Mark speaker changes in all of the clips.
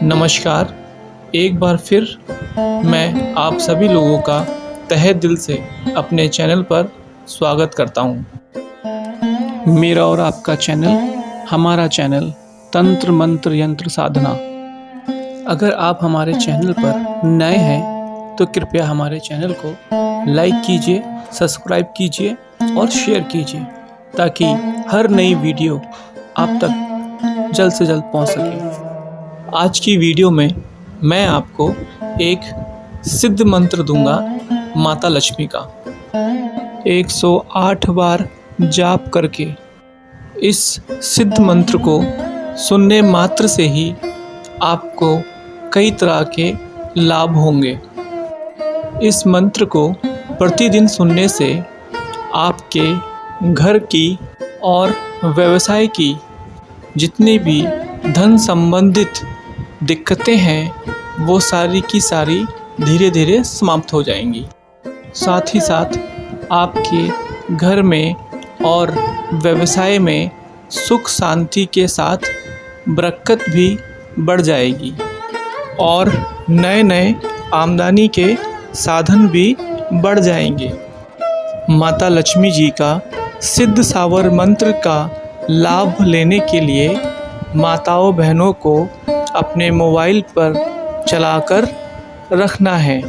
Speaker 1: नमस्कार। एक बार फिर मैं आप सभी लोगों का तहे दिल से अपने चैनल पर स्वागत करता हूँ। मेरा और आपका चैनल, हमारा चैनल तंत्र मंत्र यंत्र साधना। अगर आप हमारे चैनल पर नए हैं तो कृपया हमारे चैनल को लाइक कीजिए, सब्सक्राइब कीजिए और शेयर कीजिए ताकि हर नई वीडियो आप तक जल्द से जल्द पहुंच सके। आज की वीडियो में मैं आपको एक सिद्ध मंत्र दूंगा माता लक्ष्मी का। 108 बार जाप करके इस सिद्ध मंत्र को सुनने मात्र से ही आपको कई तरह के लाभ होंगे। इस मंत्र को प्रतिदिन सुनने से आपके घर की और व्यवसाय की जितनी भी धन संबंधित दिक्कतें हैं वो सारी की सारी धीरे धीरे समाप्त हो जाएंगी। साथ ही साथ आपके घर में और व्यवसाय में सुख शांति के साथ बरकत भी बढ़ जाएगी और नए नए आमदनी के साधन भी बढ़ जाएंगे। माता लक्ष्मी जी का सिद्ध सावर मंत्र का लाभ लेने के लिए माताओं बहनों को अपने मोबाइल पर चलाकर रखना है।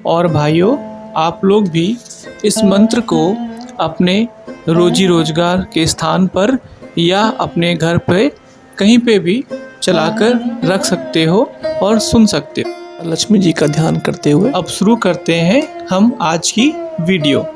Speaker 1: और भाइयों, आप लोग भी इस मंत्र को अपने रोजी रोजगार के स्थान पर या अपने घर पे कहीं पे भी चलाकर रख सकते हो और सुन सकते हो। लक्ष्मी जी का ध्यान करते हुए अब शुरू करते हैं हम आज की वीडियो।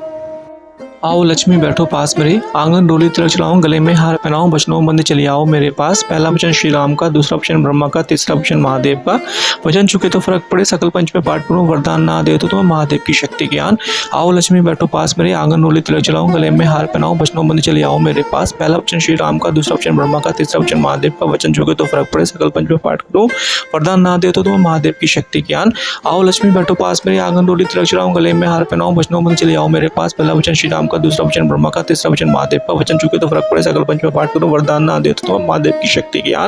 Speaker 1: आओ लक्ष्मी बैठो पास मेरे, आंगन डोली तिलक चलाऊं, गले में हार पहनाऊं, वचनों बंद चली आओ मेरे पास। पहला वचन श्री राम का, दूसरा वचन ब्रह्मा का, तीसरा वचन महादेव का। वचन चुके तो फर्क पड़े, सकल पंच में पाठ करूं, वरदान ना दे तो तुम्हें महादेव की शक्ति ज्ञान। आओ लक्ष्मी बैठो पास मेरे, आंगन डोली तिलक चलाऊं, गले में हार पहनाऊं, वचनों बंद चली आओ मेरे पास। पहला वचन श्री राम का, दूसरा वचन ब्रह्मा का, तीसरा वचन महादेव का। वचन चुके तो फर्क पड़े, सकल पंच में पाठ करूं, वरदान ना दे तो तुम्हें महादेव की शक्ति ज्ञान। आओ लक्ष्मी बैठो पास मेरे, आंगन डोली तिलक चलाऊं, गले में हार पहनाऊं, वचनों बंद चली आओ मेरे पास। पहला वचन श्री राम का, दूसरा वचन ब्रह्मा का, तीसरा वचन महादेव का। वचन चुके तो फर्क पड़े, सकल पंच में पाठ करो, वरदान ना दे तो तुम्हें महादेव की शक्ति ज्ञान।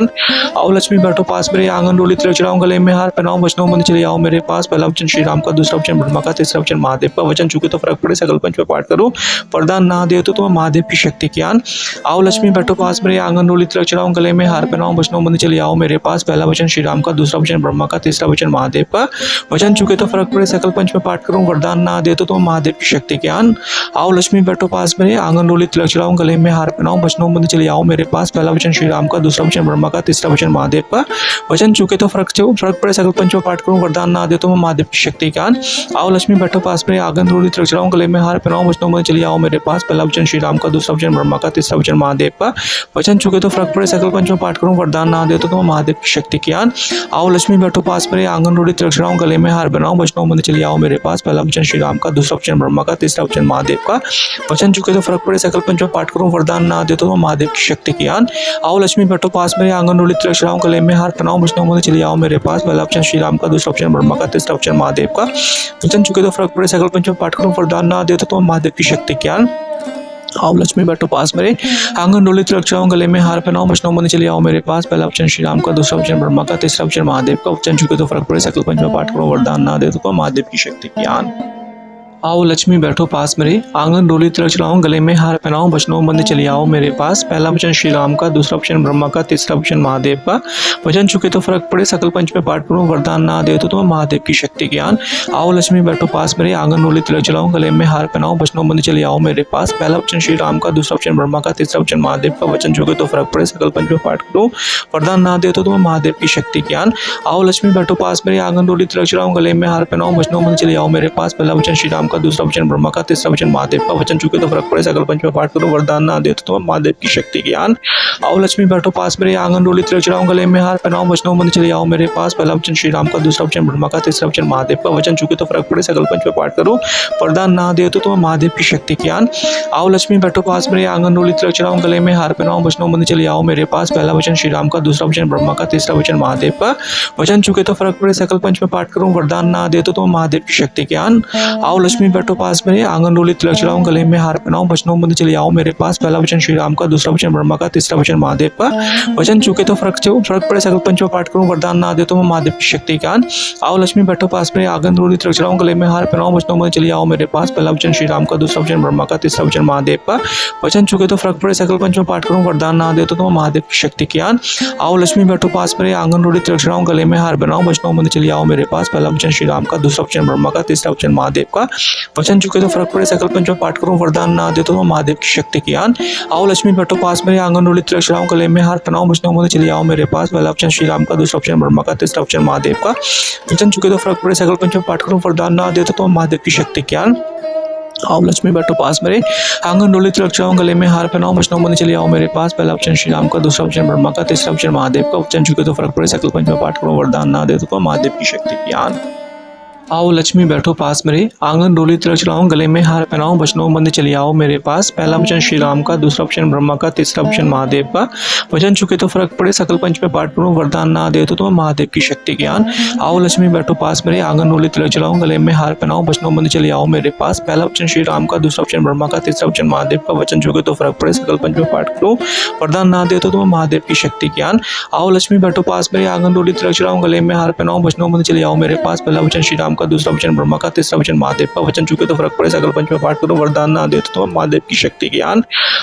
Speaker 1: आओ लक्ष्मी बैठो पास मेरे, आंगन डोली तिलक चलाऊं, गले में हार पहनाऊं, वचनों बंद चले आओ मेरे पास। पहला वचन श्री राम का, दूसरा वचन ब्रह्मा का, तीसरा वचन महादेव का। वचन चुके तो फर्क पड़े, सकल पंच में पाठ करो, वरदान ना दे तो तुम्हें महादेव की शक्ति ज्ञान। आओ लक्ष्मी बैठो पास मेरे, आंगन डोली तिलक चलाऊं, गले में हार पहनाऊं, वचनों बंद चले आओ मेरे पास। पहला वचन श्री राम का, दूसरा वचन ब्रह्मा का, तीसरा वचन महादेव का। वचन चुके तो फर्क पड़े, सकल पंच में पाठ करूं, वरदान ना दे तो तुम्हें महादेव की शक्ति ज्ञान। आओ लक्ष्मी बैठो पास मेरे, आंगन डोली तिलक चलाऊं, गले में हार पहनाऊं, वचनों बंद चले आओ मेरे पास। पहला वचन श्री राम का, दूसरा वचन ब्रह्मा का, तीसरा वचन महादेव का। वचन चुके तो फर्क पड़े, सकल पंच में पाठ करूं, वरदान ना दे तो मैं महादेव की शक्ति ज्ञान। आओ लक्ष्मी बैठो पास मेरे, आंगन डोली तिलक चलाऊं, गले में हार पहनाऊं, वचनों बंद चले आओ मेरे पास। पहला वचन श्री राम का, दूसरा वचन ब्रह्मा का, तीसरा वचन महादेव का। वचन चुके तो फर्क पड़े, सकल पंच में पाठ करूं, वरदान ना दे तो मैं महादेव की शक्ति ज्ञान। आओ लक्ष्मी बैठो पास मेरे, आंगन डोली तिलक चलाऊं, गले में हार पहनाऊं, वचनों बंद चले आओ मेरे पास। पहला वचन श्री राम का, दूसरा वचन ब्रह्मा का, तीसरा वचन महादेव का। वचन चुके तो फर्क पड़े, सकल पंच में पाठ करूं, वरदान ना दे तो महादेव की शक्ति ज्ञान। आओ लक्ष्मी बैठो पास मेरे, आंगन डोली तिलक चलाऊं, गले में हार पहनाऊं, वचनों बंद चले आओ मेरे पास। पहला वचन श्री राम का, दूसरा वचन ब्रह्मा का, तीसरा वचन महादेव का। वचन चुके तो फर्क पड़े, सकल पंच में पाठ करूं, वरदान ना दे तो महादेव की शक्ति ज्ञान। आओ लक्ष्मी बैठो पास मेरे, आंगन डोली तिलक चलाऊं, गले में हार पहनाऊं, वचनों बंद चले आओ मेरे पास। पहला वचन श्री राम का, दूसरा वचन ब्रह्मा का, तीसरा वचन महादेव का। वचन चुके तो फर्क पड़े, सकल पंच में पाठ करूं, वरदान ना दे तो महादेव की शक्ति ज्ञान। आओ लक्ष्मी बैठो पास मेरे, आंगन डोली तिलक चलाऊं, गले में हार पहनाऊं, वचनों बंद चले आओ मेरे पास। पहला वचन श्री राम का, दूसरा वचन ब्रह्मा का, तीसरा वचन महादेव का। वचन चुके तो फर्क पड़े, सकल पंच में पाठ करूं, वरदान ना दे तो महादेव की शक्ति ज्ञान। आओ लक्ष्मी बैठो पास मेरे, आंगन डोली तिलक चलाऊं, गले में हार पहनाऊं, वचनों बंद चले आओ मेरे पास। पहला वचन श्री राम का, दूसरा वचन ब्रह्मा का, तीसरा वचन महादेव का। वचन चुके तो फर्क पड़े, सकल पंच में पाठ करूं, वरदान ना दे तो महादेव की शक्ति ज्ञान। आओ लक्ष्मी बैठो पास मेरे, आंगन डोली तिलक चलाऊं, गले में हार पहनाऊं, वचनों बंद चले आओ मेरे पास। पहला वचन श्री राम का, दूसरा वचन ब्रह्मा का, तीसरा वचन महादेव का। वचन चुके तो फर्क पड़े, सकल पंच में पाठ करो, वरदान ना दे तो महादेव की शक्ति ज्ञान। आओ लक्ष्मी बैठो पास मेरे, आंगन डोली तिलक चलाऊं, गले में हार पहनाऊं, वचनों बंद चले आओ मेरे पास। पहला वचन श्री राम का, दूसरा वचन ब्रह्मा का, तीसरा वचन महादेव का। वचन चुके तो फर्क पड़े, सकल पंच में पाठ करो, वरदान ना दे तो महादेव की शक्ति ज्ञान। आओ लक्ष्मी बैठो पास मेरे, आंगन डोली तिलक चलाऊं, गले में हार पहनाऊं, वचनों बंद चले आओ मेरे पास। पहला वचन श्री राम का, दूसरा वचन ब्रह्मा का, तीसरा वचन महादेव का। वचन चुके तो फर्क पड़े, सकल पंच में पाठ करूं, वरदान ना दे तो महादेव की शक्ति ज्ञान। आओ लक्ष्मी लक्ष्मी बैठो पास मेरे, आंगन डोली तिलक चढ़ाऊं, गले में हार पहनाऊं, बचनों बंद चले आओ मेरे पास। पहला वचन श्री राम का, दूसरा वचन ब्रह्मा का, तीसरा वचन महादेव का। वचन चूके तो फर्क पड़े सकल पंचों पाठ करूं, वरदान ना दे तो मैं महादेव की शक्ति ज्ञान। आओ लक्ष्मी बैठो पास मेरे, आंगन डोली तिलक चढ़ाऊं, गले में हार पहनाऊं, बचनों बंद चले आओ मेरे पास। पहला वचन श्री राम का, दूसरा वचन ब्रह्मा का, तीसरा वचन महादेव का। वचन चूके तो फर्क पड़े सकल पंचों पाठ करूं, वरदान ना दे तो मैं महादेव की शक्ति ज्ञान। आओ लक्ष्मी बैठो पास मेरे, आंगन डोली तिलक चढ़ाऊं, गले में हार पहनाऊं, बचनों बंद चले आओ मेरे पास। पहला वचन श्री राम का, दूसरा वचन ब्रह्मा का, तीसरा वचन महादेव का। वचन चूके तो फर्क पड़े सकल पंचों पाठ करूं, वरदान ना दे तो महादेव की शक्ति ज्ञान। आओ लक्ष्मी बैठो पास मेरे, आंगन डोली तिलक चढ़ाऊं, गले में हार पहनाऊं, बचनों बंद चले आओ मेरे पास। पहला वचन श्री राम का, दूसरा वचन ब्रह्मा का, तीसरा वचन महादेव का। वचन चूके तो फर्क पड़े सकल पंचों पाठ करूं, वरदान ना दे तो महादेव की शक्ति ज्ञान। आओ लक्ष्मी बैठो पास मेरे, आंगन डोली तिलक चढ़ाऊं, गले में हार पहनाऊं, बचनों बंद चले आओ मेरे पास। पहला वचन श्री राम का, दूसरा वचन ब्रह्मा का, तीसरा वचन महादेव का। वचन चूके तो फर्क पड़े सकल पंचों पाठ करूं, वरदान ना दे तो महादेव की शक्ति ज्ञान। आओ लक्ष्मी बैठो पास मेरे, आंगन डोली तिलक चढ़ाऊं, गले में हार पहनाऊं, बचनों बंद चले आओ मेरे पास। पहला वचन श्री राम का, दूसरा वचन ब्रह्मा का, तीसरा वचन महादेव का। वचन चूके तो फर्क पड़े सकल पंच में पाठ करूं, वरदान ना दे तो महादेव की शक्ति ज्ञान। आओ लक्ष्मी बैठो पास मेरे, आंगन डोली तिलक चढ़ाऊं, गले में हार पहनाऊं, बचनों बंद चले आओ मेरे पास। पहला वचन श्री राम का, दूसरा वचन ब्रह्मा का, तीसरा वचन महादेव का। वचन चूके तो फर्क पड़े सकल पंच में पाठ करूं, वरदान ना दे तो महादेव की शक्ति ज्ञान। आओ लक्ष्मी बैठो पास मेरे, आंगन डोली तिलक चढ़ाऊं, गले में हार पहनाऊं, बचनों बंद चले आओ मेरे पास। पहला वचन श्री राम का, दूसरा वचन ब्रह्मा का, तीसरा वचन महादेव का। वचन चूके तो फर्क पड़े सकल पंच में पाठ करो, वरदान ना दे तो महादेव की शक्ति ज्ञान।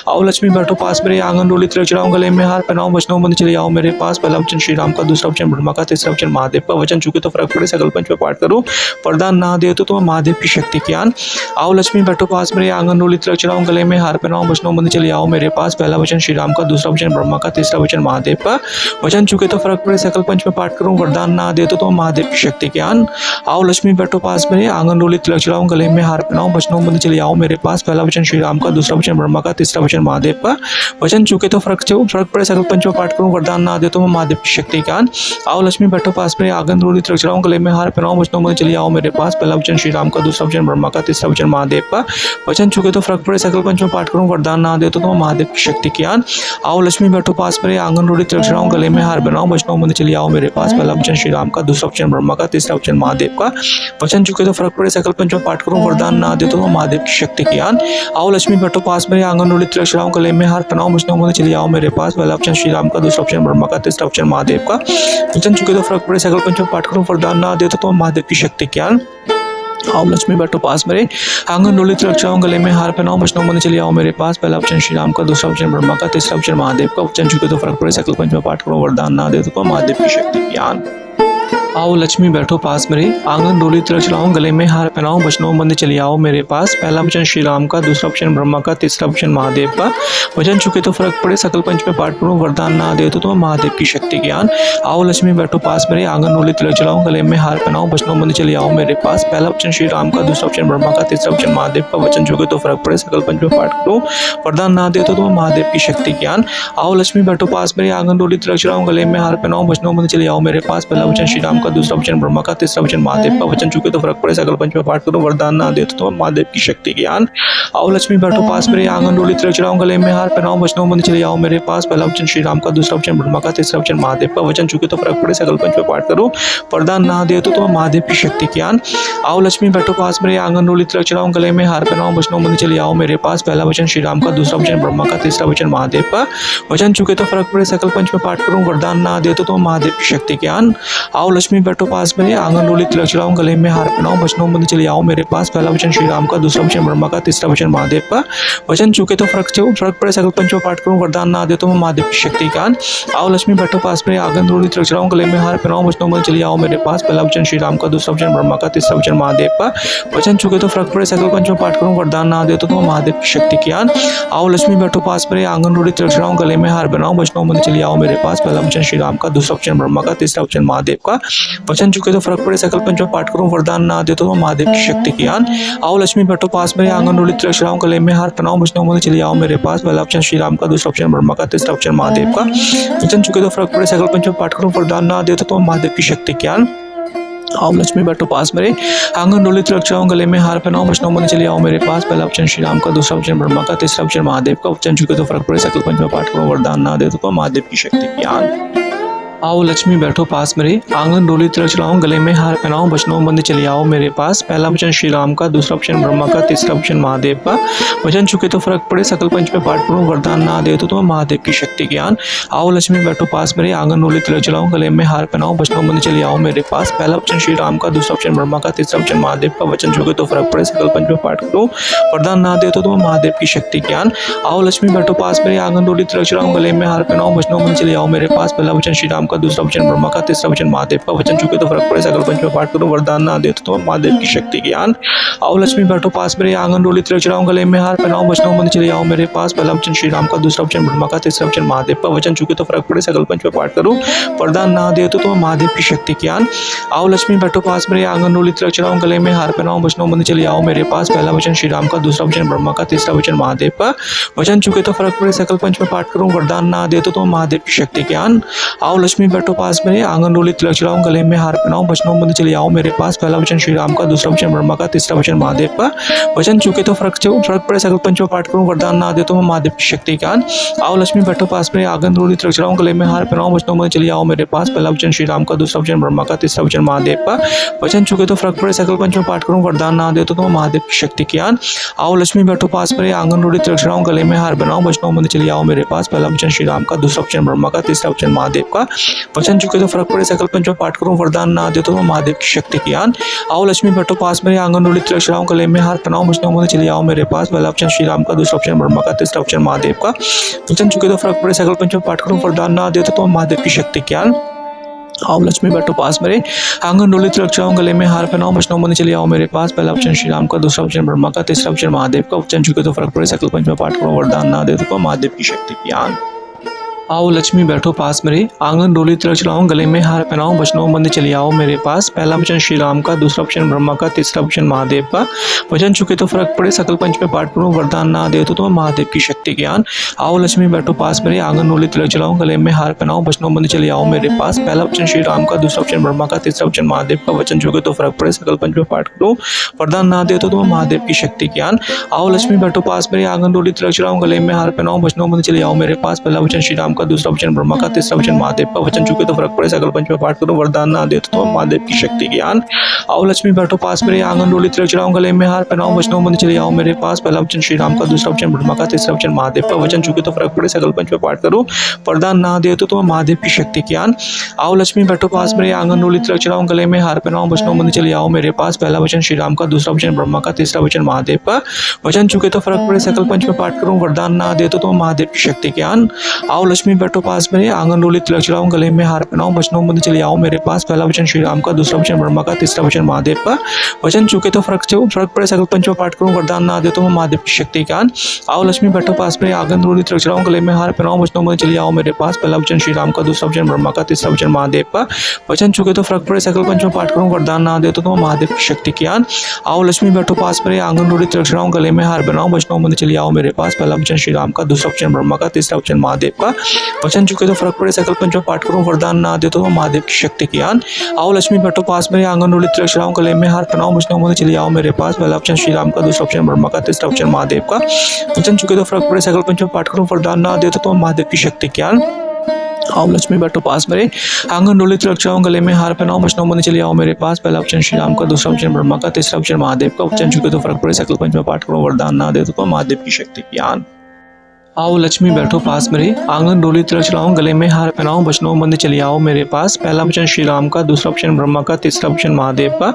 Speaker 1: आओ लक्ष्मी बैठो पास मेरे, आंगन डोली तिलक चढ़ाऊं, गले में हार पहनाऊं, बचनों बंद चले आओ मेरे पास। पहला वचन श्री राम का, दूसरा वचन ब्रह्मा का, तीसरा वचन महादेव का। वचन चूके तो फर्क पड़े सकल पंच में पाठ करो, वरदान ना दे तो महादेव की शक्ति ज्ञान। आओ लक्ष्मी बैठो पास मेरे, आंगन डोली तिलक चढ़ाऊं, गले में हार पहनाऊं, बचनों बंद चले आओ मेरे पास। पहला वचन श्री राम का, दूसरा वचन ब्रह्मा का, तीसरा वचन महादेव का। वचन चूके तो फर्क पड़े सकल पंच में पाठ करूं, वरदान ना दे तो महादेव की शक्ति ज्ञान। आओ लक्ष्मी बैठो पास मेरे, आंगन डोली तिलक चढ़ाऊं, गले में हार पहनाऊं, बचनों बंद चले आओ मेरे पास। पहला वचन श्री राम का, दूसरा वचन ब्रह्मा का, तीसरा वचन महादेव का। वचन चूके तो फर्क पड़े सकल पंच में पाठ करूं, वरदान ना दे तो महादेव की शक्ति ज्ञान। आओ लक्ष्मी बैठो पास मेरे, आंगन डोली तिलक चढ़ाऊं, गले में हार पहनाऊं, बचनों बंद चले आओ मेरे पास। पहला वचन श्री राम का, दूसरा वचन ब्रह्मा का, तीसरा वचन महादेव का। वचन चूके तो फर्क पड़े सकल पंच में पाठ करूं, वरदान ना दे तो महादेव की शक्ति ज्ञान। आओ लक्ष्मी बैठो पास मेरे, आंगन डोली तिलक चढ़ाऊं, गले में हार पहनाऊं, बचनों बंद चले आओ मेरे पास। पहला वचन श्री राम का, दूसरा वचन ब्रह्मा का, तीसरा वचन महादेव का। वचन चूके तो फर्क पड़े सकल पंच में पाठ करूं, वरदान ना दे तो महादेव की शक्ति ज्ञान। आओ लक्ष्मी बैठो पास मेरे, आंगन डोली तिलक चढ़ाऊं, गले में हार पहनाऊं, बचनों बंद चले आओ मेरे पास। पहला वचन श्री राम का, दूसरा वचन ब्रह्मा का, तीसरा वचन महादेव का। वचन चूके तो फर्क पड़े सकल पंच में पाठ करूं, वरदान ना दे तो महादेव की शक्ति ज्ञान। आओ लक्ष्मी बैठो पास मेरे, आंगन डोली तिलक चढ़ाऊं, गले में हार पहनाऊं, बचनों बंद चले आओ मेरे पास। पहला वचन श्री राम का, दूसरा वचन ब्रह्मा का, तीसरा वचन महादेव का। वचन चूके तो फर्क पड़े सकल पंच में पाठ करूं, वरदान ना दे तो महादेव की शक्ति ज्ञान। आओ लक्ष्मी बैठो पास मेरे, आंगन डोली तिलक चढ़ाऊं, गले में हार पहनाऊं, बचनों बंद चले आओ मेरे पास। पहला वचन श्री राम का, दूसरा वचन ब्रह्मा का, तीसरा वचन महादेव का। वचन चूके तो फर्क पड़े सकल पंच में पाठ करूं, वरदान ना दे तो महादेव की शक्ति ज्ञान। आओ लक्ष्मी बैठो पास मेरे, आंगन डोली तिलक चढ़ाऊं, गले में हार पहनाऊं, बचनों बंद चले आओ मेरे पास। पहला वचन श्री राम का, दूसरा वचन ब्रह्मा का, तीसरा वचन महादेव का। वचन चूके तो फर्क पड़े सकल पंच में पाठ करूं, वरदान ना दे तो महादेव की शक्ति ज्ञान। आओ लक्ष्मी बैठो पास मेरे, आंगन डोली तिलक चढ़ाऊं, गले में हार पहनाऊं, बचनों बंद चले आओ मेरे पास। पहला वचन श्री राम का, दूसरा वचन ब्रह्मा का, तीसरा वचन महादेव का। वचन चूके तो फर्क पड़े सकल पंच में पाठ करूं, वरदान ना दे तो महादेव की शक्ति ज्ञान। आओ लक्ष्मी बैठो पास मेरे, आंगन डोली तिलक चढ़ाऊं, गले में हार पहनाऊं, बचनों बंद चले आओ मेरे पास। पहला वचन श्री राम का, दूसरा वचन ब्रह्मा का, तीसरा वचन महादेव का। वचन चूके तो फर्क पड़े सकल पंच में पाठ करूं, वरदान ना दे तो महादेव की शक्ति ज्ञान। आओ लक्ष्मी बैठो पास मेरे, आंगन डोली तिलक चढ़ाऊं, गले में हार पहनाऊं, बचनों बंद चले आओ मेरे पास। पहला वचन श्री राम का, दूसरा वचन ब्रह्मा का, तीसरा वचन महादेव का। वचन चूके तो फर्क पड़े सकल पंच में पाठ करूं, वरदान ना दे तो महादेव की शक्ति ज्ञान। आओ लक्ष्मी बैठो पास मेरे, आंगन डोली तिलक चढ़ाऊं, गले में हार पहनाऊं, बचनों बंद चले आओ मेरे पास। पहला वचन श्री राम का, दूसरा वचन ब्रह्मा का, तीसरा वचन महादेव का। वचन चूके तो फर्क पड़े सकल पंच में पाठ करूं, वरदान ना दे तो महादेव की शक्ति ज्ञान। आओ लक्ष्मी बैठो पास मेरे, आंगन डोली तिलक चढ़ाऊं, गले में हार पहनाऊं, बचनों बंद चले आओ मेरे पास। पहला वचन श्री राम का, दूसरा वचन ब्रह्मा का, तीसरा वचन महादेव का। वचन चूके तो फर्क पड़े सकल पंच में पाठ करूं, वरदान ना दे तो महादेव की शक्ति ज्ञान। आओ लक्ष्मी बैठो पास मेरे, आंगन डोली तिलक चढ़ाऊं, गले में हार पहनाऊं, बचनों बंद चले आओ मेरे पास। पहला वचन श्री राम का, दूसरा वचन ब्रह्मा का, तीसरा वचन महादेव का। वचन चूके तो फर्क पड़े सकल पंच में पाठ करूं, वरदान ना दे तो महादेव की शक्ति ज्ञान। आओ लक्ष्मी बैठो पास मेरे, आंगन डोली तिलक चढ़ाऊं, गले में हार पहनाऊं, बचनों बंद चले आओ मेरे पास। पहला वचन श्री राम का, दूसरा वचन ब्रह्मा का, तीसरा वचन महादेव का। वचन चूके तो फर्क पड़े सकल पंच में पाठ करूं, वरदान ना दे तो महादेव की शक्ति ज्ञान। आओ लक्ष्मी बैठो पास मेरे, आंगन डोली तिलक चढ़ाऊं, गले में हार पहनाऊं, बचनों बंद चले आओ मेरे पास। पहला वचन श्री राम का, दूसरा वचन ब्रह्मा का, तीसरा वचन महादेव का। वचन चूके तो फर्क पड़े सकल पंच में पाठ करूं, वरदान ना दे तो महादेव की शक्ति ज्ञान। आओ लक्ष्मी बैठो पास मेरे, आंगन डोली तिलक चढ़ाऊं, गले में हार पहनाऊं, वचनों बंद चले आओ मेरे पास। पहला वचन श्री राम का, दूसरा वचन ब्रह्मा का, तीसरा वचन महादेव का। वचन चुके तो फर्क पड़े, सकल पंच में पाठ पढ़ूं, वरदान ना दे तो महादेव की शक्ति ज्ञान। आओ लक्ष्मी बैठो पास मेरे, आंगन डोली तिलक चढ़ाऊं, गले में हार पहनाऊं, वचनों बंद चले आओ मेरे पास। पहला वचन श्री राम का, दूसरा वचन ब्रह्मा का, तीसरा वचन महादेव का। वचन चुके तो फर्क पड़े, सकल पंच में पाठ करूं, वरदान ना दे तो महादेव की शक्ति ज्ञान। आओ लक्ष्मी बैठो पास मेरे, आंगन डोली तिलक चढ़ाऊं, गले में हार पहनाऊं, वचनों बंद चले आओ मेरे पास। पहला वचन श्री राम का, दूसरा वचन ब्रह्मा का, तीसरा वचन महादेव का। वचन चुके तो फर्क पड़े, सकल पंच में पाठ करो, वरदान ना दे तो महादेव की शक्ति ज्ञान। आओ लक्ष्मी बैठो पास मेरे, आंगन डोली तिलक चढ़ाऊं, गले में हार पहनाऊं, वचनों बंद चले आओ मेरे पास। पहला वचन श्री राम का, दूसरा वचन ब्रह्मा का, तीसरा वचन महादेव का। वचन चुके तो फर्क पड़े, सकल पंच में पाठ करो, वरदान ना दे तो महादेव की शक्ति ज्ञान। आओ लक्ष्मी बैठो पास मेरे, आंगन डोली तिलक चढ़ाऊं, गले में हार पहनाऊं, वचनों बंद चले आओ मेरे पास। पहला वचन श्री राम का, दूसरा वचन ब्रह्मा का, तीसरा वचन महादेव का। वचन चुके तो फर्क पड़े, सकल पंच में पाठ करूं, वरदान ना दे तो महादेव की शक्ति ज्ञान। आओ लक्ष्मी बैठो पास मेरे, आंगन डोली तिलक चढ़ाऊं, गले में हार पहनाऊं, वचनों बंद चले आओ मेरे पास। पहला वचन श्री राम का, दूसरा वचन ब्रह्मा का, तीसरा वचन महादेव का। वचन चुके तो फर्क पड़े, सकल पंच में पाठ करूं, वरदान ना दे तो महादेव की शक्ति ज्ञान। आओ लक्ष्मी बैठो पास मेरे, आंगन डोली तिलक चढ़ाऊं, गले में हार पहनाऊं, वचनों बंद चले आओ मेरे पास। पहला वचन श्री राम का, दूसरा वचन ब्रह्मा का, तीसरा वचन महादेव का। वचन चुके तो फर्क पड़े, सकल पंच में पाठ करूं, वरदान ना दे तो महादेव की शक्ति ज्ञान। आओ लक्ष्मी बैठो पास मेरे, आंगन डोली तिलक चढ़ाऊं, गले में हार पहनाऊं, वचनों बंद चले आओ मेरे पास। पहला वचन श्री राम का, दूसरा वचन ब्रह्मा का, तीसरा वचन महादेव का। वचन चुके तो फर्क पड़े, सकल पंच में पाठ करूं, वरदान ना दे तो महादेव की शक्ति ज्ञान। आओ लक्ष्मी बैठो पास मेरे, आंगन डोली तिलक चढ़ाऊं, गले में हार पहनाऊं, वचनों बंद चले आओ मेरे पास। पहला वचन श्री राम का, दूसरा वचन ब्रह्मा का, तीसरा वचन महादेव का। वचन चुके तो फर्क पड़े, सकल पंच में पाठ करूं, वरदान ना दे तो महादेव की शक्ति ज्ञान। आओ लक्ष्मी बैठो पास मेरे, आंगन डोली तिलक चढ़ाऊं, गले में हार पहनाऊं, वचनों बंद चले आओ मेरे पास। पहला वचन श्री राम का, दूसरा वचन ब्रह्मा का, तीसरा वचन महादेव का। वचन चुके तो फर्क पड़े, सकल पंच में पाठ करूं, वरदान ना दे तो महादेव की शक्ति ज्ञान। आओ लक्ष्मी बैठो पास मेरे, आंगन डोली तिलक चढ़ाऊं, गले में हार पहनाऊं, वचनों बंद चले आओ मेरे पास। पहला वचन श्री राम का, दूसरा वचन ब्रह्मा का, तीसरा वचन महादेव का। वचन चुके तो फर्क पड़े, सकल पंच में पाठ करूं, वरदान ना दे तो महादेव की शक्ति ज्ञान। आओ लक्ष्मी बैठो पास मेरे, आंगन डोली तिलक चढ़ाऊं, गले में हार पहनाऊं, वचनों बंद चले आओ मेरे पास। पहला वचन श्री राम का, दूसरा वचन ब्रह्मा का, तीसरा वचन महादेव का। वचन चुके तो फर्क पड़े, सकल पंच में पाठ करूं, वरदान ना दे तो महादेव की शक्ति ज्ञान। आओ लक्ष्मी बैठो पास मेरे, आंगन डोली तिलक चढ़ाऊं, गले में हार पहनाऊं, वचनों बंद चले आओ मेरे पास। पहला वचन श्री राम का, दूसरा वचन ब्रह्मा का, तीसरा वचन महादेव का। वचन चुके तो फर्क पड़े, सकल पंच में पाठ करो, वरदान ना दे तो महादेव की शक्ति ज्ञान। आओ लक्ष्मी बैठो पास मेरे, आंगन डोली तिलक चढ़ाऊं, गले में हार पहनाऊं, वचनों बंद चले आओ मेरे पास। पहला वचन श्री राम का, दूसरा वचन ब्रह्मा का, तीसरा वचन महादेव का। वचन चुके तो फर्क पड़े, सकल पंच में पाठ करो, वरदान ना दे तो महादेव की शक्ति ज्ञान। आओ लक्ष्मी बैठो पास मेरे, आंगन डोली तिलक चढ़ाऊं, गले में हार पहनाऊं, वचनों बंद चले आओ मेरे पास। पहला वचन श्री राम का, दूसरा वचन ब्रह्मा का, तीसरा वचन महादेव का। वचन चुके तो फर्क पड़े, सकल पंच में पाठ करूं, वरदान ना दे तो महादेव की शक्ति ज्ञान। आओ लक्ष्मी बैठो पास मेरे, आंगन डोली तिलक चढ़ाऊं, गले में हार पहनाऊं, वचनों बंद चले आओ मेरे पास। पहला वचन श्री राम का, दूसरा वचन ब्रह्मा का, तीसरा वचन महादेव का। वचन चुके तो फर्क पड़े, सकल पंच में पाठ करूं, वरदान ना दे तो महादेव की शक्ति ज्ञान। आओ लक्ष्मी बैठो पास मेरे, आंगन डोली तिलक चढ़ाऊं, गले में हार पहनाऊं, वचनों बंद चले आओ मेरे पास। पहला वचन श्री राम का, दूसरा वचन ब्रह्मा का, तीसरा वचन महादेव का। वचन चुके तो फर्क पड़े, सकल पंच में पाठ करूं, वरदान ना दे तो महादेव की शक्ति ज्ञान। आओ लक्ष्मी बैठो पास मेरे, आंगन डोली तिलक चढ़ाऊं, गले में हार पहनाऊं, वचनों बंद चले आओ मेरे पास। पहला वचन श्री राम का, दूसरा वचन ब्रह्मा का, तीसरा वचन महादेव का। वचन चुके तो फर्क पड़े, सकल पंच में पाठ करूं, वरदान ना दे तो महादेव की शक्ति ज्ञान। आओ लक्ष्मी बैठो पास मेरे, आंगन डोली तिलक चढ़ाऊं, गले में हार पहनाऊं, वचनों बंद चले आओ मेरे पास। पहला वचन श्री राम का, दूसरा वचन ब्रह्मा का, तीसरा वचन महादेव का। वचन चुके तो फर्क पड़े, सकल पंच में पाठ करूं, वरदान ना दे तो महादेव की शक्ति ज्ञान। आओ लक्ष्मी बैठो पास मेरे, आंगन डोली तिलक चढ़ाऊं, गले में हार पहनाऊं, वचनों बंद चले आओ मेरे पास। पहला वचन श्री राम का, दूसरा वचन ब्रह्मा का, तीसरा वचन महादेव का। वचन चुके तो फर्क पड़े, सकल पंच में पाठ करूं, वरदान ना दे तो महादेव की शक्ति ज्ञान। आओ लक्ष्मी बैठो पास मेरे, आंगन डोली तिलक चढ़ाऊं, गले में हार पहनाऊं, वचनों बंद चले आओ मेरे पास। पहला वचन श्री राम का, दूसरा वचन ब्रह्मा का, तीसरा वचन महादेव का।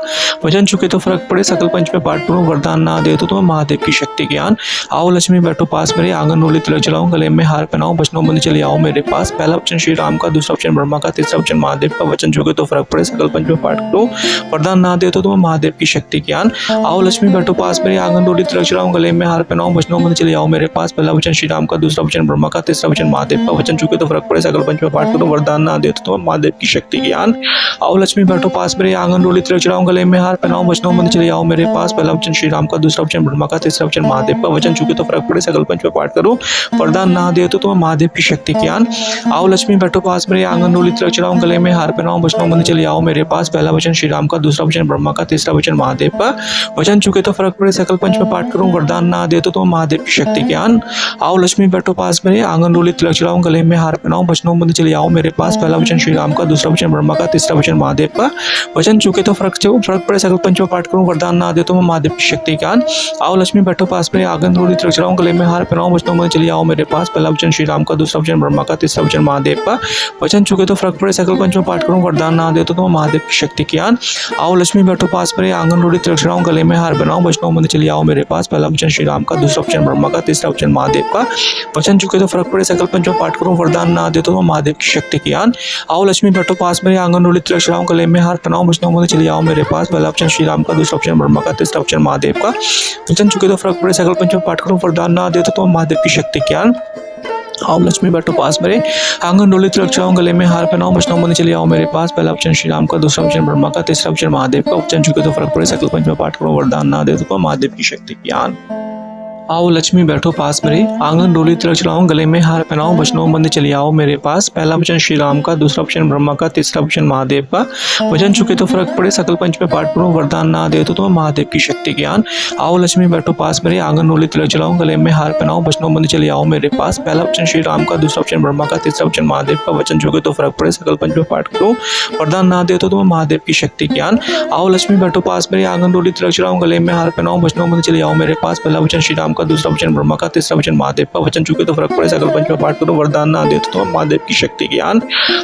Speaker 1: वचन चुके तो फर्क पड़े, सकल पंच में पाठ करूं, वरदान ना दे तो महादेव की शक्ति ज्ञान। आओ लक्ष्मी बैठो पास मेरे, आंगन डोली तिलक चढ़ाऊं, गले में हार पहनाऊं, वचनों बंद चले आओ मेरे पास। पहला वचन श्री राम का, दूसरा वचन ब्रह्मा का, तीसरा वचन महादेव का। वचन चुके तो फर्क पड़े, सकल पंच में पाठ करो, वरदान ना दे तो महादेव की शक्ति ज्ञान। आओ लक्ष्मी बैठो पास मेरे, आंगन डोली तिलक चढ़ाऊं, गले में हार पहनाऊं, वचनों बंद चले आओ मेरे पास। पहला वचन श्री राम का, दूसरा वचन ब्रह्मा का, तीसरा वचन महादेव का। वचन चुके तो फर्क पड़े, सकल पंच में पाठ करो, वरदान ना दे तो महादेव की शक्ति ज्ञान। आओ लक्ष्मी बैठो पास मेरे, आंगन डोली तिलक चढ़ाऊं, गले में हार पहनाऊं, वचनों बंद चले आओ मेरे पास। पहला वचन श्री राम का, दूसरा वचन ब्रह्मा का, तीसरा वचन महादेव का। वचन चुके तो फर्क पड़े, सकल पंच में पाठ करो, वरदान ना दे तो महादेव की शक्ति ज्ञान। आओ लक्ष्मी बैठो पास मेरे, आंगन डोली तिलक चढ़ाऊं, गले में हार पहनाऊं, वचनों बंद चले आओ मेरे पास। पहला वचन श्री राम का, दूसरा वचन ब्रह्मा का, तीसरा वचन महादेव का। वचन चुके तो फर्क पड़े, सकल पंच में पाठ करूं, वरदान ना दे तो महादेव की शक्ति ज्ञान। आओ लक्ष्मी लक्ष्मी बैठो पास मेरे, आंगन डोली तिलक चढ़ाऊं, गले में हार पहनाऊं, वचनों बंद चले आओ मेरे पास। पहला वचन श्री राम का, दूसरा वचन ब्रह्मा का, तीसरा वचन महादेव का। वचन चुके तो फर्क पड़े, सकल पंचों पाठ करूं, वरदान ना दे तो मैं महादेव की शक्ति ज्ञान। आओ लक्ष्मी बैठो पास मेरे, आंगन डोली तिलक चढ़ाऊं, गले में हार पहनाऊं, वचनों बंद चले आओ मेरे पास। पहला वचन श्री राम का, दूसरा वचन ब्रह्मा का, तीसरा वचन महादेव का। वचन चुके तो फर्क पड़े, सकल पंचों पाठ करूं, वरदान ना दे तो मैं महादेव की शक्ति ज्ञान। आओ लक्ष्मी बैठो पास मेरे, आंगन डोली तिलक चढ़ाऊं, गले में हार बनाऊं, वचनों बंद चले आओ मेरे पास। पहला वचन श्री राम का, दूसरा वचन ब्रह्मा का, तीसरा वचन महादेव का। वचन चुके तो फर्क पड़े, सकल पंचों पाठ करूं, वरदान ना दे तो मैं महादेव की शक्ति ज्ञान। आओ लक्ष्मी बैठो पास मेरे, आंगन डोली तिलक चढ़ाऊं, गले में हार पहनाऊं, वचनों बंद चले आओ मेरे पास। पहला वचन श्री राम का, दूसरा वचन ब्रह्मा का, तीसरा वचन महादेव का। वचन चुके तो फर्क पड़े, सकल पंचों पाठ करूं, वरदान ना दे तो महादेव की शक्ति ज्ञान। आओ लक्ष्मी बैठो पास मेरे, आंगन डोली तिलक चढ़ाऊं, गले में हार पहनाऊं, वचनों बंद चले आओ मेरे पास। पहला वचन श्री राम का, दूसरा वचन ब्रह्मा का, तीसरा वचन महादेव का। वचन चुके तो फर्क पड़े, सकल पंचों पाठ करूं, वरदान ना दे तो महादेव की शक्ति ज्ञान। आओ लक्ष्मी बैठो पास मेरे, आंगन डोली तिलक चढ़ाऊं, गले में हार पहनाऊं, वचनों बंद चले आओ मेरे पास। पहला वचन श्री राम का, दूसरा वचन ब्रह्मा का, तीसरा वचन महादेव का। वचन चुके तो फर्क पड़े, सकल पंच में पाठ करूं, वरदान ना दे तो महादेव की शक्ति ज्ञान। आओ लक्ष्मी बैठो पास मेरे, आंगन डोली तिलक चढ़ाऊं, गले में हार पहनाऊं, वचनों बंद चले आओ मेरे पास। पहला वचन श्री राम का, दूसरा वचन ब्रह्मा का, तीसरा वचन महादेव का। वचन चुके तो फर्क पड़े, सकल पंच में पाठ करूं, वरदान ना दे तो महादेव की शक्ति ज्ञान। आओ लक्ष्मी बैठो पास मेरे, आंगन डोली तिलक चढ़ाऊं, गले में हार पहनाऊं, वचनों बंद चले आओ मेरे पास। पहला वचन श्री राम का, दूसरा वचन ब्रह्मा का, तीसरा वचन महादेव का। वचन चुके तो फर्क पड़े, सकल पंच में पाठ करूं, वरदान ना दे तो महादेव की शक्ति ज्ञान।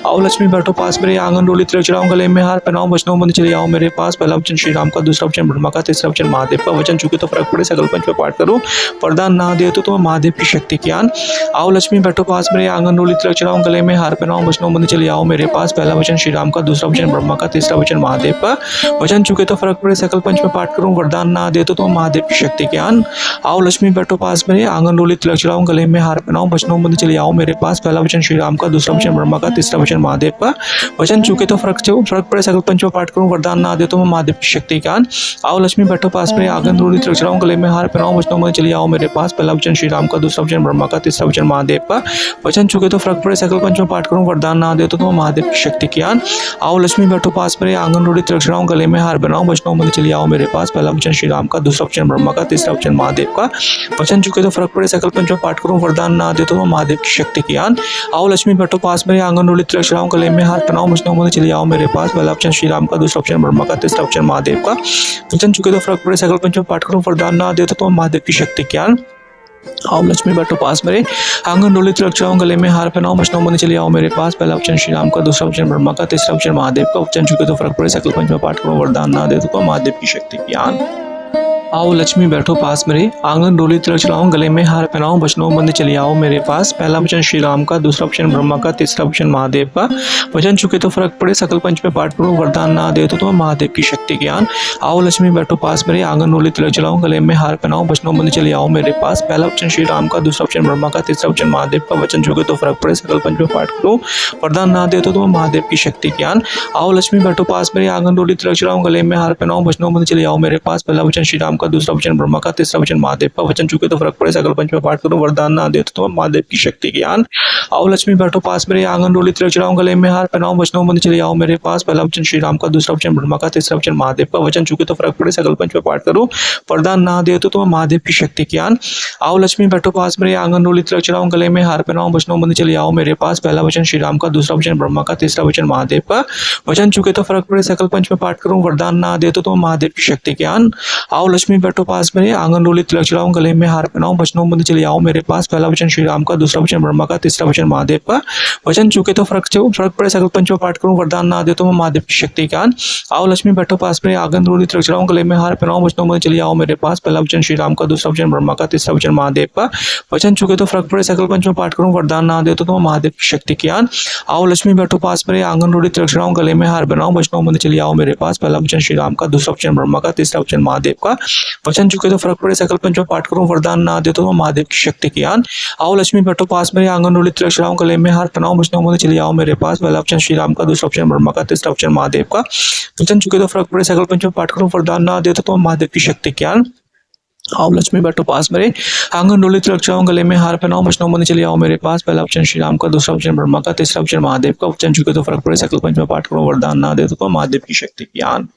Speaker 1: आओ लक्ष्मी बैठो पास मेरे, आंगन डोली तिलक चढ़ाऊं, गले में हार पहनाऊं, वचनों बंद चले आओ मेरे पास। पहला वचन श्री राम का, दूसरा वचन ब्रह्मा का, तीसरा वचन महादेव का। वचन चुके तो फर्क पड़े, सकल पंच में पाठ करूं, वरदान ना दे तो महादेव की शक्ति ज्ञान। आओ लक्ष्मी बैठो पास मेरे, आंगन डोली तिलक चढ़ाऊं, गले में हार पहनाऊं, वचनों बंद चले आओ मेरे पास। पहला वचन श्री राम का, दूसरा वचन ब्रह्मा का, तीसरा वचन महादेव का। वचन चुके तो फर्क पड़े, सकल पंच में पाठ करूं, वरदान ना दे तो महादेव की शक्ति ज्ञान। आओ लक्ष्मी बैठो पास मेरे, आंगन डोली तिलक चढ़ाऊं, गले में हार पहनाऊं, वचनों बंद चले आओ मेरे पास। पहला वचन श्री राम का, दूसरा वचन ब्रह्मा का, तीसरा वचन महादेव का। वचन चुके तो फर्क पड़े, सकल पंच में पाठ करूं, वरदान ना दे तो महादेव की शक्ति ज्ञान। आओ लक्ष्मी बैठो पास मेरे, आंगन डोली तिलक चढ़ाऊं, गले में हार पहनाऊं, वचनों बंद चले आओ मेरे पास। पहला वचन श्री राम का, दूसरा वचन ब्रह्मा का, तीसरा वचन महादेव का। वचन चुके तो फर्क पड़े, सकल पंच में पाठ करूं, वरदान ना दे तो महादेव की शक्ति ज्ञान। आओ लक्ष्मी बैठो पास मेरे, आंगन डोली तिलक चढ़ाऊं, गले में हार पहनाऊं, वचनों बंद चले आओ मेरे पास। पहला वचन श्री राम का, दूसरा वचन ब्रह्मा का, तीसरा वचन महादेव का। वचन चुके तो फर्क पड़े, सकल पंच में पाठ करूं, वरदान ना दे तो महादेव की शक्ति ज्ञान। आओ लक्ष्मी बैठो पास मेरे, आंगन डोली तिलक चढ़ाऊं, गले में हार पहनाऊं, वचनों बंद चले आओ मेरे पास। पहला वचन श्री राम का, दूसरा वचन ब्रह्मा का, तीसरा वचन महादेव का। वचन चुके तो फर्क पड़े, सकल पंच में पाठ करूं, वरदान ना दे तो महादेव की शक्ति ज्ञान। आओ लक्ष्मी बैठो पास मेरे, आंगन डोली तिलक चढ़ाऊं, गले में हार पहनाऊं, वचनों बंद चले आओ मेरे पास। पहला वचन श्री राम का, दूसरा वचन ब्रह्मा का, तीसरा वचन महादेव का। वचन चुके तो फर्क पड़े, सकल पंच में पाठ करूं, वरदान ना दे तो महादेव की शक्ति ज्ञान। आओ लक्ष्मी बैठो पास मेरे, आंगन डोली तिलक चढ़ाऊं, गले में हार पहनाऊं, वचनों बंद चले आओ मेरे पास। पहला वचन श्री राम का, दूसरा वचन ब्रह्मा का, तीसरा वचन महादेव का। वचन चुके तो फर्क पड़े, सकल पंच में पाठ करूं, वरदान ना दे तो महादेव की शक्ति ज्ञान। आओ लक्ष्मी बैठो पास मेरे, आंगन डोली तिलक चढ़ाऊं, गले में हार पहनाऊं, वचनों बंद चले आओ मेरे पास। पहला वचन श्री राम का, दूसरा वचन ब्रह्मा का, तीसरा वचन महादेव का। वचन चुके तो फर्क पड़े, सकल पंच में पाठ करूं, वरदान ना दे तो महादेव की शक्ति ज्ञान। आओ लक्ष्मी बैठो पास मेरे, आंगन डोली तिलक चढ़ाऊं, गले में हार पहनाऊं, वचनों बंद चले आओ मेरे पास। पहला वचन श्री राम का, दूसरा वचन ब्रह्मा का, तीसरा वचन महादेव का। वचन चुके तो फर्क पड़े, सकल पंच में पाठ करूं, वरदान ना दे तो महादेव की शक्ति ज्ञान। आओ लक्ष्मी बैठो पास मेरे, आंगन डोली तिलक चढ़ाऊं, गले में हार पहनाऊं, वचनों बंद चले आओ मेरे पास। पहला वचन श्री राम का, दूसरा वचन ब्रह्मा का, तीसरा वचन महादेव का। वचन चुके तो फर्क पड़े, सकल पंच में पाठ करूं, वरदान ना दे तो महादेव की शक्ति ज्ञान। आओ लक्ष्मी बैठो पास मेरे, आंगन डोली तिलक चढ़ाऊं, गले में हार पहनाऊं, वचनों बंद चले आओ मेरे पास। पहला वचन श्री राम का, दूसरा वचन ब्रह्मा का, तीसरा वचन महादेव का। वचन चुके तो फर्क पड़े, सकल पंच में पाठ करूं, वरदान ना दे तो महादेव की शक्ति ज्ञान। आओ लक्ष्मी बैठो पास मेरे, आंगन डोली तिलक चढ़ाऊं, गले में हार पहनाऊं, वचनों बंद चले आओ मेरे पास। पहला वचन श्री राम का, दूसरा वचन ब्रह्मा का, तीसरा वचन महादेव का। वचन चुके तो फर्क पड़े, सकल पंच में पाठ करूं, वरदान ना दे तो महादेव की शक्ति ज्ञान। आओ लक्ष्मी बैठो पास मेरे, आंगन डोली तिलक चढ़ाऊं, गले में हार पहनाऊं, वचनों बंद चले आओ मेरे पास। पहला वचन श्री राम का, दूसरा वचन ब्रह्मा का, तीसरा वचन महादेव का। वचन चुके तो फर्क पड़े, सकल पंच में पाठ करूं, वरदान ना दे तो महादेव की शक्ति ज्ञान। आओ लक्ष्मी बैठो पास मेरे, आंगन डोली तिलक चढ़ाऊं, गले में हार पहनाऊं, वचनों बंद चले आओ मेरे पास। पहला वचन श्री राम का, दूसरा वचन ब्रह्मा का, तीसरा वचन महादेव का। वचन चुके तो फर्क पड़े, सकल पंच में पाठ करूं, वरदान ना दे तो महादेव की शक्ति ज्ञान। आओ लक्ष्मी बैठो पास मेरे, आंगन डोली तिलक चढ़ाऊं, गले में हार पहनाऊं, वचनों बंद चले आओ मेरे पास। पहला वचन श्री राम का, दूसरा वचन ब्रह्मा का, तीसरा वचन महादेव का। वचन चुके तो फर्क पड़े, सकल पंच में पाठ करूं, वरदान ना दे तो महादेव की शक्ति ज्ञान। आओ लक्ष्मी बैठो पास मेरे, आंगन डोली तिलक चढ़ाऊं, गले में हार पहनाऊं, वचनों बंद चले आओ मेरे पास। पहला वचन श्री राम का, दूसरा वचन ब्रह्मा का, तीसरा वचन महादेव का। वचन चुके तो फर्क पड़े, सकल पंच में पाठ करूं, वरदान ना दे तो महादेव की शक्ति ज्ञान।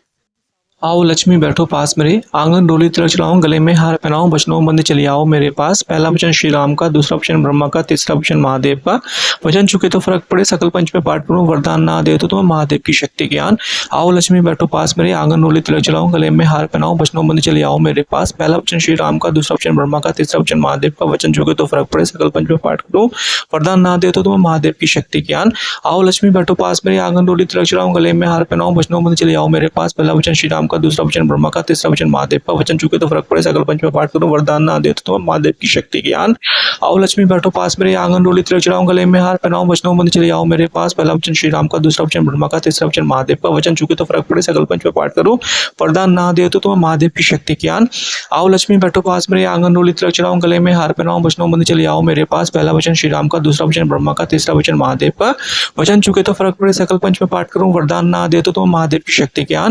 Speaker 1: आओ लक्ष्मी बैठो पास मेरे, आंगन डोली तिलक चलाऊं, गले में हार पहनाऊं, बचनों बंद चली आओ मेरे पास। पहला वचन श्री राम का, दूसरा वचन ब्रह्मा का, तीसरा वचन महादेव का। वचन चुके तो फर्क पड़े, सकल पंच में पाठ करूं, वरदान ना दे तो महादेव की शक्ति ज्ञान। आओ लक्ष्मी बैठो पास मेरे, आंगन डोली तिलक चलाऊं, गले में हार पहनाऊं, बचनों बंद चली आओ मेरे पास। पहला वचन श्री राम का, दूसरा वचन ब्रह्मा का, तीसरा वचन महादेव का। वचन चुके तो फर्क पड़े, सकल पंच में पाठ करूं, वरदान ना दे तो महादेव की शक्ति ज्ञान। आओ लक्ष्मी बैठो पास मेरे, आंगन डोली तिलक चलाऊं, गले में हार पहनाऊं, बचनों बंद चली आओ मेरे पास। पहला वचन श्री राम का, दूसरा वचन ब्रह्मा का, तीसरा वचन महादेव का। वचन चुके तो फर्क पड़े, सकल पंच में पाठ करूं, वरदान ना दे तो महादेव की शक्ति ज्ञान। आओ लक्ष्मी बैठो पास मेरे, आंगन डोली तिलक चलाऊं, गले में हार पहनाऊं, बचनों बंद चली आओ मेरे पास। पहला वचन श्री राम का, दूसरा वचन ब्रह्मा का, तीसरा वचन महादेव का। वचन चुके तो फर्क पड़े, सकल पंच में पाठ करूं, वरदान ना दे तो महादेव की शक्ति ज्ञान। आओ लक्ष्मी बैठो पास मेरे, आंगन डोली तिलक चलाऊं, गले में हार पहनाऊं, बचनों बंद चली आओ मेरे पास। पहला वचन श्री राम का, दूसरा वचन ब्रह्मा का, तीसरा वचन महादेव का। वचन चुके तो फर्क पड़े, सकल पंच में पाठ करूं, वरदान ना दे तो महादेव की शक्ति ज्ञान।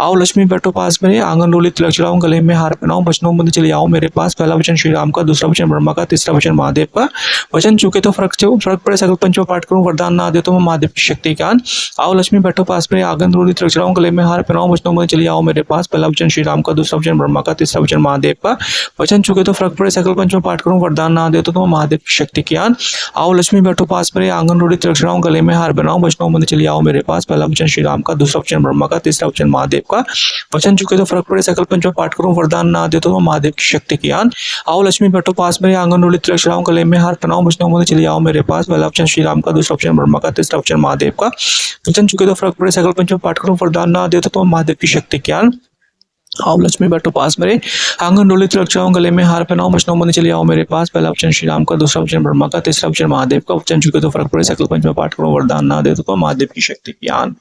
Speaker 1: आओ लक्ष्मी बैठो पास मेरे, आंगन डोली तिलक चलाऊं, गले में हार पहनाऊं, बचनों बंद चली आओ मेरे पास। पहला वचन श्री राम का, दूसरा वचन ब्रह्मा का, तीसरा वचन महादेव का। वचन चुके तो फर्क पड़े, सकल पंच में पाठ करूं, वरदान ना दे तो महादेव की शक्ति ज्ञान। आओ लक्ष्मी बैठो पास मेरे, आंगन डोली तिलक चलाऊं, गले में हार पहनाऊं, बचनों बंद चली आओ मेरे पास। पहला वचन श्री राम का, दूसरा वचन ब्रह्मा का, तीसरा वचन महादेव का। वचन चुके तो फर्क पड़े, सकल पंच में पाठ करूं, वरदान ना दे तो महादेव की शक्ति ज्ञान। आओ लक्ष्मी बैठो पास मेरे, आंगन डोली तिलक चलाऊं, गले में हार पहनाऊं, बचनों बंद चली आओ मेरे पास। पहला वचन श्री राम का, दूसरा वचन ब्रह्मा का, तीसरा वचन महादेव का। वचन चुके तो फर्क पड़े, सकल पंच में पाठ करूं, वरदान ना दे तो महादेव की शक्ति ज्ञान। आओ लक्ष्मी बैठो पास मेरे, आंगन डोली तिलक चलाऊं, गले में हार पहनाऊं, बचनों बंद चली आओ मेरे पास। पहला वचन श्री राम का, दूसरा वचन ब्रह्मा का, तीसरा वचन महादेव का। वचन चुके तो फर्क पड़े, सकल पंच में पाठ करूं, वरदान ना दे तो महादेव की शक्ति ज्ञान। आओ लक्ष्मी बैठो पास मेरे, आंगन डोली तिलक चलाऊं, गले में हार पहनाऊं, बचनों बंद चली आओ मेरे पास। पहला वचन श्री राम का, दूसरा वचन ब्रह्मा का, तीसरा वचन महादेव का। वचन चुके तो फर्क पड़े, सकल पंच में पाठ करूं, वरदान ना दे तो महादेव की शक्ति ज्ञान।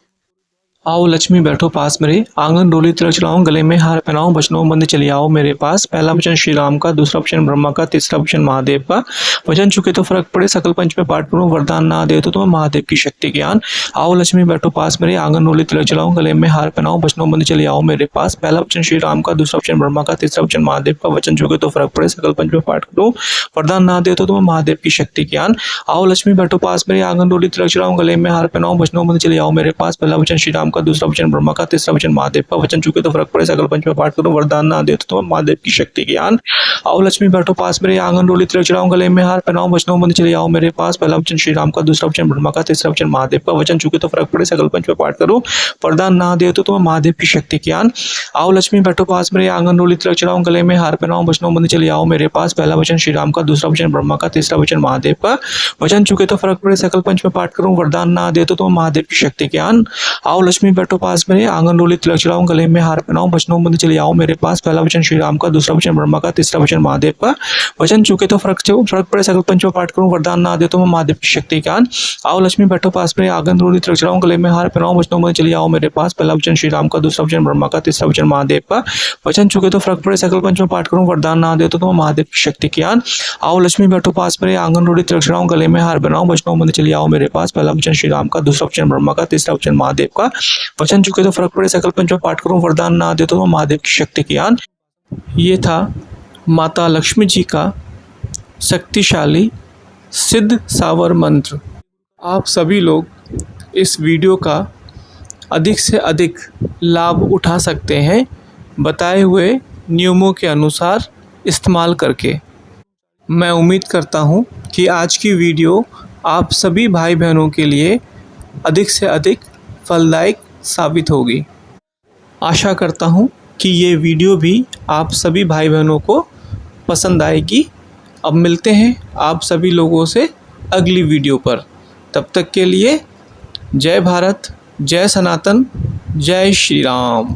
Speaker 1: आओ लक्ष्मी बैठो पास मेरे, आंगन डोली तिलक चलाऊं, गले में हार पहनाऊं, बचनों बंद चली आओ मेरे पास। पहला वचन श्री राम का, दूसरा वचन ब्रह्मा का, तीसरा वचन महादेव का। वचन चुके तो फर्क पड़े, सकल पंच में पाठ करूं, वरदान ना दे तो महादेव की शक्ति ज्ञान। आओ लक्ष्मी बैठो पास मेरे, आंगन डोली तिलक चलाऊं, गले में हार पहनाऊं, बचनों बंद चली आओ मेरे पास। पहला वचन श्री राम का, दूसरा वचन ब्रह्मा का, तीसरा वचन महादेव का। वचन चुके तो फर्क पड़े, सकल पंच में पाठ करूं, वरदान ना दे तो महादेव की शक्ति ज्ञान। आओ लक्ष्मी बैठो पास मेरे, आंगन डोली तिलक चलाऊं, गले में हार पहनाऊं, बचनों बंद चली आओ मेरे पास। पहला वचन श्री राम का, दूसरा वचन ब्रह्मा का, तीसरा वचन महादेव का। वचन चुके तो फर्क पड़े, सकल पंच में पाठ करूं, वरदान ना दे तो महादेव की शक्ति ज्ञान। आओ लक्ष्मी बैठो पास मेरे, आंगन डोली तिलक चलाऊं, गले में हार पहनाऊं, बचनों बंद चली आओ मेरे पास। पहला वचन श्री राम का, दूसरा वचन ब्रह्मा का, तीसरा वचन महादेव का। वचन चुके तो फर्क पड़े, सकल पंच में पाठ करूं, वरदान ना दे तो महादेव की शक्ति ज्ञान। आओ लक्ष्मी बैठो पास मेरे, आंगन डोली तिलक चलाऊं, गले में हार पहनाऊं, बचनों बंद चली आओ मेरे पास। पहला वचन श्री राम का, दूसरा वचन ब्रह्मा का, तीसरा वचन महादेव का। वचन चुके तो फर्क पड़े, सकल पंच में पाठ करूं, वरदान ना दे तो महादेव की शक्ति ज्ञान। आओ लक्ष्मी बैठो पास मेरे, आंगन डोली तिलक चलाऊं, गले में हार पहनाऊं, बचनों बंद चली आओ मेरे पास। पहला वचन श्री राम का, दूसरा वचन ब्रह्मा का, तीसरा वचन महादेव का। वचन चुके तो फर्क पड़े, सकल पंच में पाठ करूं, वरदान ना दे तो महादेव की शक्ति ज्ञान। आओ लक्ष्मी बैठो पास मेरे, आंगन डोली तिलक चलाऊं, गले में हार पहनाऊं, बचनों बंद चली आओ मेरे पास। पहला वचन श्री राम का, दूसरा वचन ब्रह्मा का, तीसरा वचन महादेव का। वचन चुके तो फर्क पड़े, सकल पंच में पाठ करूं, वरदान ना दे तो महादेव की शक्ति ज्ञान। आओ लक्ष्मी बैठो पास मेरे, आंगन डोली तिलक चलाऊं, गले में हार पहनाऊं, बचनों बंद चली आओ मेरे पास। पहला वचन श्री राम का, दूसरा वचन ब्रह्मा का, तीसरा वचन महादेव का। वचन चुके तो फर्क पड़े, सकल पंच में पाठ करूं, वरदान ना दे तो महादेव की शक्ति ज्ञान। ये था माता लक्ष्मी जी का शक्तिशाली सिद्ध सावर मंत्र। आप सभी लोग इस वीडियो का अधिक से अधिक लाभ उठा सकते हैं बताए हुए नियमों के अनुसार इस्तेमाल करके। मैं उम्मीद करता हूँ कि आज की वीडियो आप सभी भाई बहनों के लिए अधिक से अधिक फलदायक साबित होगी। आशा करता हूँ कि ये वीडियो भी आप सभी भाई बहनों को पसंद आएगी। अब मिलते हैं आप सभी लोगों से अगली वीडियो पर। तब तक के लिए जय भारत, जय सनातन, जय श्री राम।